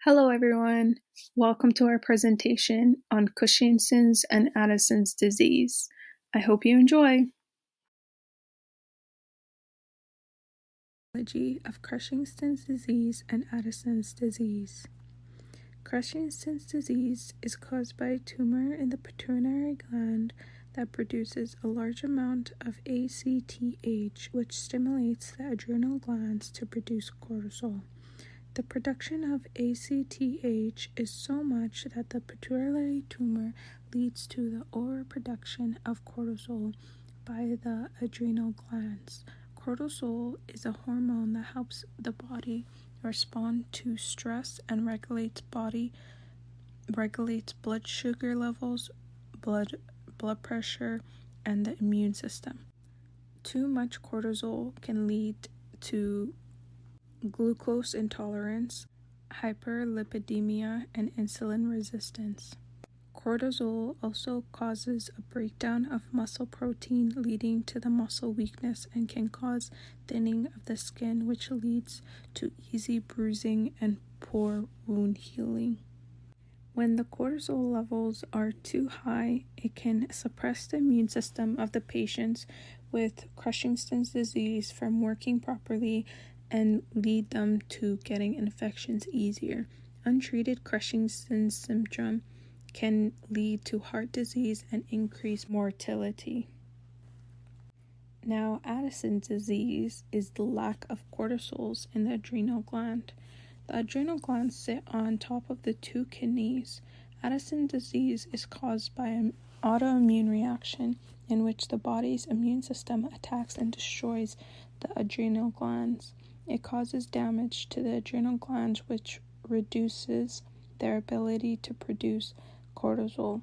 Hello everyone, welcome to our presentation on Cushing's and Addison's disease. I hope you enjoy. Of Cushing's disease and Addison's disease. Cushing's disease is caused by a tumor in the pituitary gland that produces a large amount of ACTH, which stimulates the adrenal glands to produce cortisol. The production of ACTH is so much that the pituitary tumor leads to the overproduction of cortisol by the adrenal glands. Cortisol is a hormone that helps the body respond to stress and regulates blood sugar levels, blood pressure, and the immune system. Too much cortisol can lead to glucose intolerance, hyperlipidemia, and insulin resistance. Cortisol also causes a breakdown of muscle protein, leading to the muscle weakness, and can cause thinning of the skin, which leads to easy bruising and poor wound healing. When the cortisol levels are too high, it can suppress the immune system of the patients with Cushing's disease from working properly and lead them to getting infections easier. Untreated Cushing's syndrome can lead to heart disease and increased mortality. Now, Addison's disease is the lack of cortisols in the adrenal gland. The adrenal glands sit on top of the two kidneys. Addison's disease is caused by an autoimmune reaction in which the body's immune system attacks and destroys the adrenal glands. It causes damage to the adrenal glands, which reduces their ability to produce cortisol.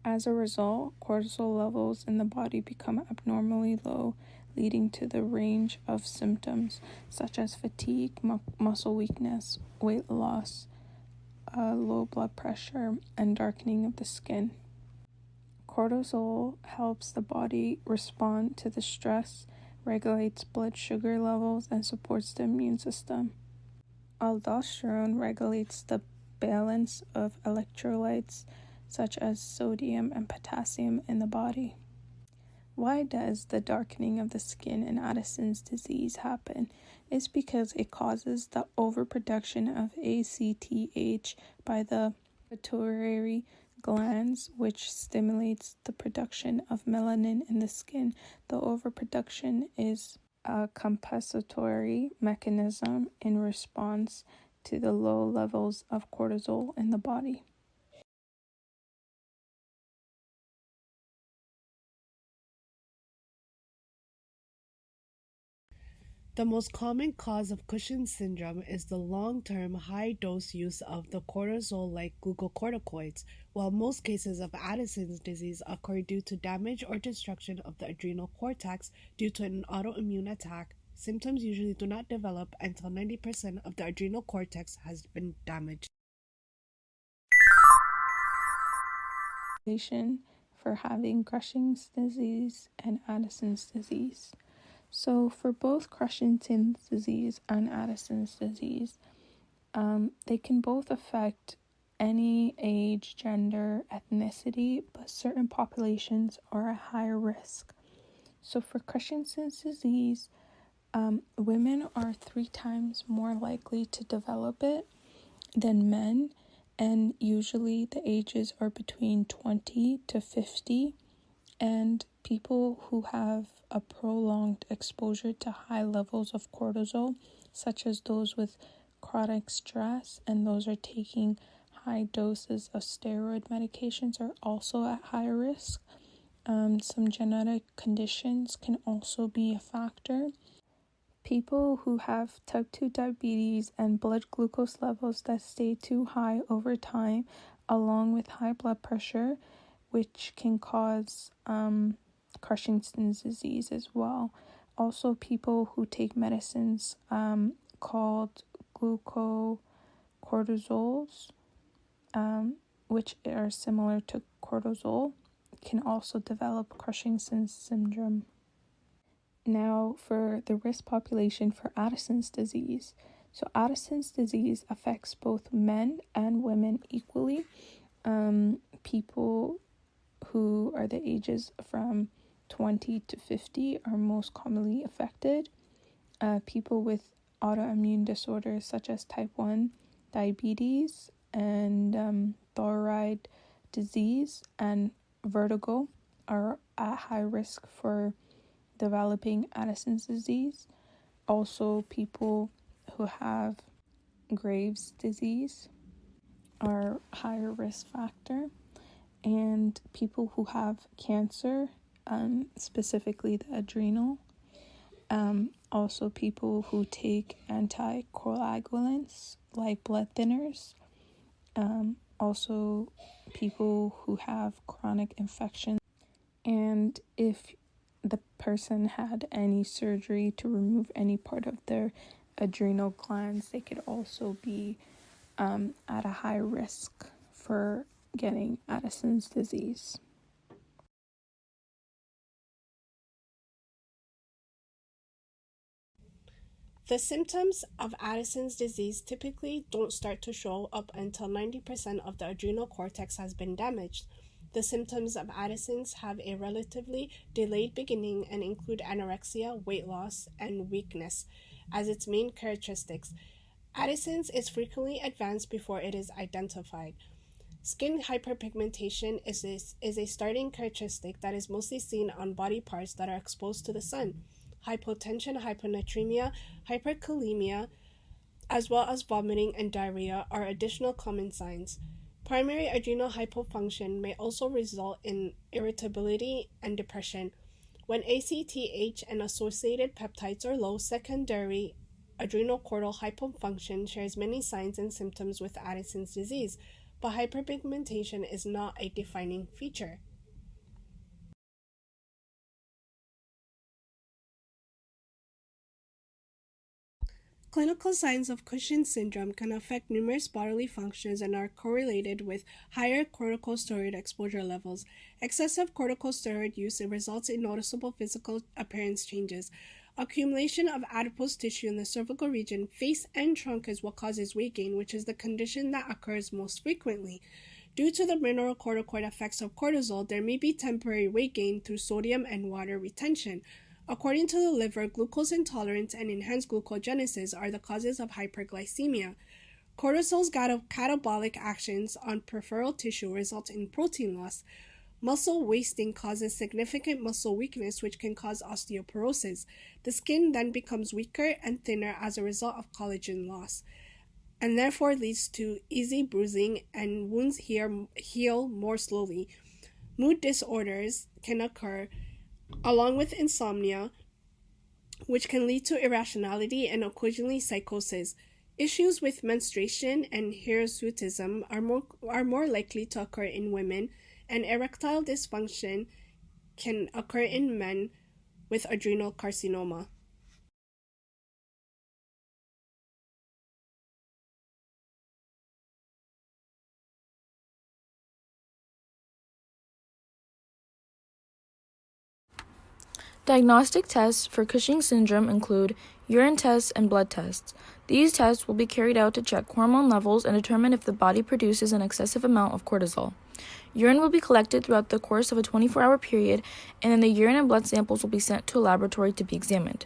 As a result, cortisol levels in the body become abnormally low, leading to the range of symptoms such as fatigue, muscle weakness, weight loss, low blood pressure, and darkening of the skin. Cortisol helps the body respond to the stress, regulates blood sugar levels, and supports the immune system. Aldosterone regulates the balance of electrolytes such as sodium and potassium in the body. Why does the darkening of the skin in Addison's disease happen? It's because it causes the overproduction of ACTH by the pituitary glands, which stimulates the production of melanin in the skin. The overproduction is a compensatory mechanism in response to the low levels of cortisol in the body. The most common cause of Cushing's syndrome is the long-term high-dose use of the cortisol-like glucocorticoids, while most cases of Addison's disease occur due to damage or destruction of the adrenal cortex due to an autoimmune attack. Symptoms usually do not develop until 90% of the adrenal cortex has been damaged. For having Cushing's disease and Addison's disease. So for both Cushing's disease and Addison's disease, they can both affect any age, gender, ethnicity, but certain populations are at higher risk. So for Cushing's disease, women are 3 times more likely to develop it than men, and usually the ages are between 20 to 50, and people who have a prolonged exposure to high levels of cortisol, such as those with chronic stress and those are taking high doses of steroid medications, are also at higher risk. Some genetic conditions can also be a factor. People who have type 2 diabetes and blood glucose levels that stay too high over time, along with high blood pressure, which can cause Cushing's disease as well. Also, people who take medicines called glucocorticoids, which are similar to cortisol, can also develop Cushing's syndrome. Now, for the risk population for Addison's disease. So Addison's disease affects both men and women equally. People who are the ages from 20 to 50 are most commonly affected. People with autoimmune disorders such as type 1 diabetes and thyroid disease and vertigo are at high risk for developing Addison's disease. Also, people who have Graves' disease are higher risk factor, and people who have cancer, specifically the adrenal, also people who take anticoagulants like blood thinners, also people who have chronic infections, and if the person had any surgery to remove any part of their adrenal glands, they could also be at a high risk for getting Addison's disease. The symptoms of Addison's disease typically don't start to show up until 90% of the adrenal cortex has been damaged. The symptoms of Addison's have a relatively delayed beginning and include anorexia, weight loss, and weakness as its main characteristics. Addison's is frequently advanced before it is identified. Skin hyperpigmentation is a starting characteristic that is mostly seen on body parts that are exposed to the sun. Hypotension, hyponatremia, hyperkalemia, as well as vomiting and diarrhea are additional common signs. Primary adrenal hypofunction may also result in irritability and depression. When ACTH and associated peptides are low, secondary adrenocortical hypofunction shares many signs and symptoms with Addison's disease, but hyperpigmentation is not a defining feature. Clinical signs of Cushing syndrome can affect numerous bodily functions and are correlated with higher corticosteroid exposure levels. Excessive corticosteroid use results in noticeable physical appearance changes. Accumulation of adipose tissue in the cervical region, face, and trunk is what causes weight gain, which is the condition that occurs most frequently. Due to the mineralocorticoid effects of cortisol, there may be temporary weight gain through sodium and water retention. According to the liver, glucose intolerance and enhanced glucogenesis are the causes of hyperglycemia. Cortisol's catabolic actions on peripheral tissue result in protein loss. Muscle wasting causes significant muscle weakness, which can cause osteoporosis. The skin then becomes weaker and thinner as a result of collagen loss, and therefore leads to easy bruising, and wounds heal more slowly. Mood disorders can occur, along with insomnia, which can lead to irrationality and occasionally psychosis. Issues with menstruation and hirsutism are more likely to occur in women, and erectile dysfunction can occur in men with adrenal carcinoma. Diagnostic tests for Cushing syndrome include urine tests and blood tests. These tests will be carried out to check hormone levels and determine if the body produces an excessive amount of cortisol. Urine will be collected throughout the course of a 24-hour period, and then the urine and blood samples will be sent to a laboratory to be examined.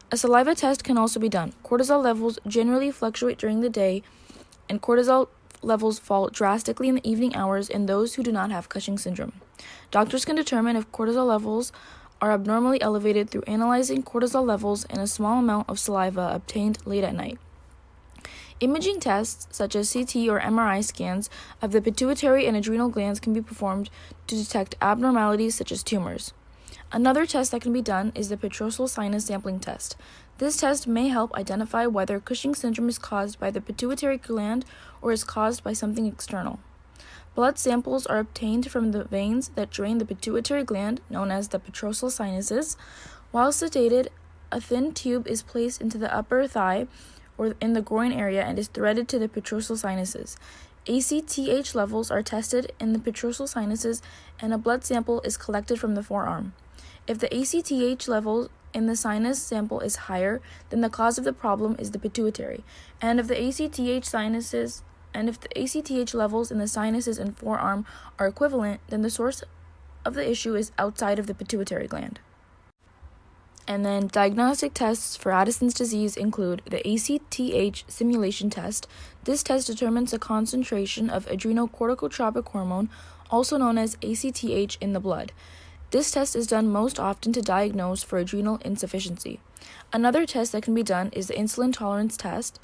A saliva test can also be done. Cortisol levels generally fluctuate during the day, and cortisol levels fall drastically in the evening hours in those who do not have Cushing syndrome. Doctors can determine if cortisol levels are abnormally elevated through analyzing cortisol levels in a small amount of saliva obtained late at night. Imaging tests, such as CT or MRI scans of the pituitary and adrenal glands, can be performed to detect abnormalities such as tumors. Another test that can be done is the petrosal sinus sampling test. This test may help identify whether Cushing syndrome is caused by the pituitary gland or is caused by something external. Blood samples are obtained from the veins that drain the pituitary gland, known as the petrosal sinuses. While sedated, a thin tube is placed into the upper thigh or in the groin area and is threaded to the petrosal sinuses. ACTH levels are tested in the petrosal sinuses, and a blood sample is collected from the forearm. If the ACTH levels in the sinus sample is higher, then the cause of the problem is the pituitary. And if the ACTH levels in the sinuses and forearm are equivalent, then the source of the issue is outside of the pituitary gland. And then diagnostic tests for Addison's disease include the ACTH simulation test. This test determines the concentration of adrenocorticotropic hormone, also known as ACTH, in the blood. This test is done most often to diagnose for adrenal insufficiency. Another test that can be done is the insulin tolerance test,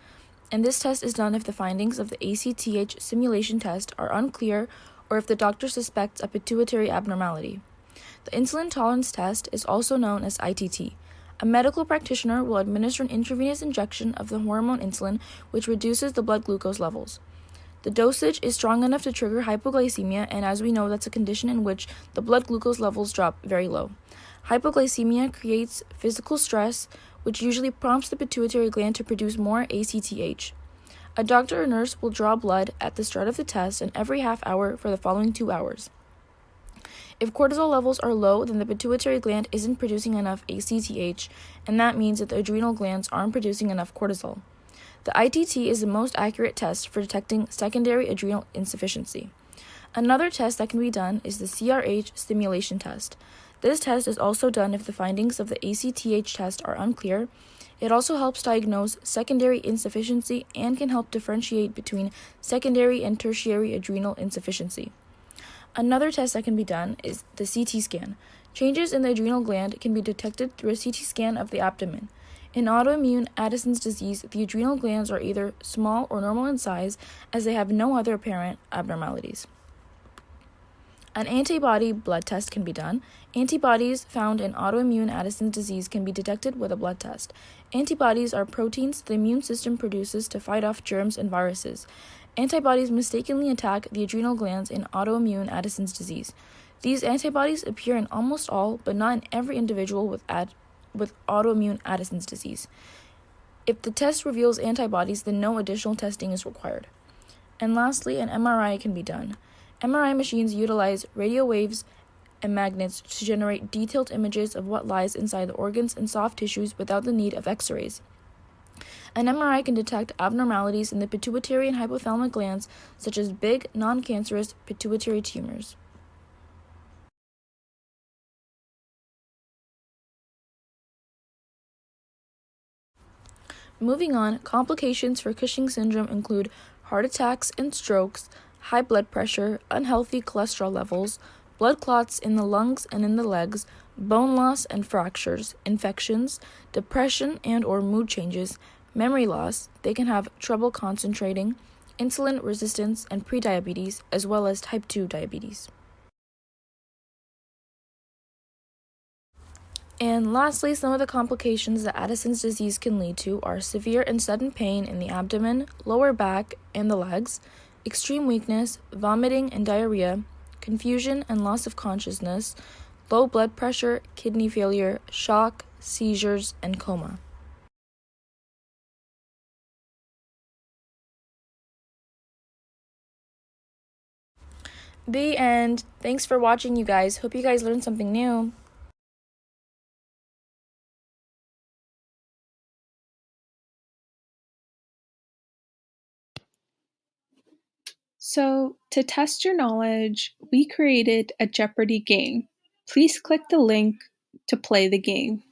and this test is done if the findings of the ACTH simulation test are unclear or if the doctor suspects a pituitary abnormality. The insulin tolerance test is also known as ITT. A medical practitioner will administer an intravenous injection of the hormone insulin, which reduces the blood glucose levels. The dosage is strong enough to trigger hypoglycemia, and as we know, that's a condition in which the blood glucose levels drop very low. Hypoglycemia creates physical stress, which usually prompts the pituitary gland to produce more ACTH. A doctor or nurse will draw blood at the start of the test and every half hour for the following 2 hours. If cortisol levels are low, then the pituitary gland isn't producing enough ACTH, and that means that the adrenal glands aren't producing enough cortisol. The ITT is the most accurate test for detecting secondary adrenal insufficiency. Another test that can be done is the CRH stimulation test. This test is also done if the findings of the ACTH test are unclear. It also helps diagnose secondary insufficiency and can help differentiate between secondary and tertiary adrenal insufficiency. Another test that can be done is the CT scan. Changes in the adrenal gland can be detected through a CT scan of the abdomen. In autoimmune Addison's disease, the adrenal glands are either small or normal in size, as they have no other apparent abnormalities. An antibody blood test can be done. Antibodies found in autoimmune Addison's disease can be detected with a blood test. Antibodies are proteins the immune system produces to fight off germs and viruses. Antibodies mistakenly attack the adrenal glands in autoimmune Addison's disease. These antibodies appear in almost all, but not in every individual with autoimmune Addison's disease. If the test reveals antibodies, then no additional testing is required. And lastly, an MRI can be done. MRI machines utilize radio waves and magnets to generate detailed images of what lies inside the organs and soft tissues without the need of X-rays. An MRI can detect abnormalities in the pituitary and hypothalamic glands, such as big, non-cancerous pituitary tumors. Moving on, complications for Cushing syndrome include heart attacks and strokes, high blood pressure, unhealthy cholesterol levels, blood clots in the lungs and in the legs, bone loss and fractures, infections, depression and or mood changes, memory loss. They can have trouble concentrating, insulin resistance, and prediabetes, as well as type 2 diabetes. And lastly, some of the complications that Addison's disease can lead to are severe and sudden pain in the abdomen, lower back, and the legs, extreme weakness, vomiting and diarrhea, confusion and loss of consciousness, low blood pressure, kidney failure, shock, seizures, and coma. The end. Thanks for watching, you guys. Hope you guys learned something new. So, to test your knowledge, we created a Jeopardy game. Please click the link to play the game.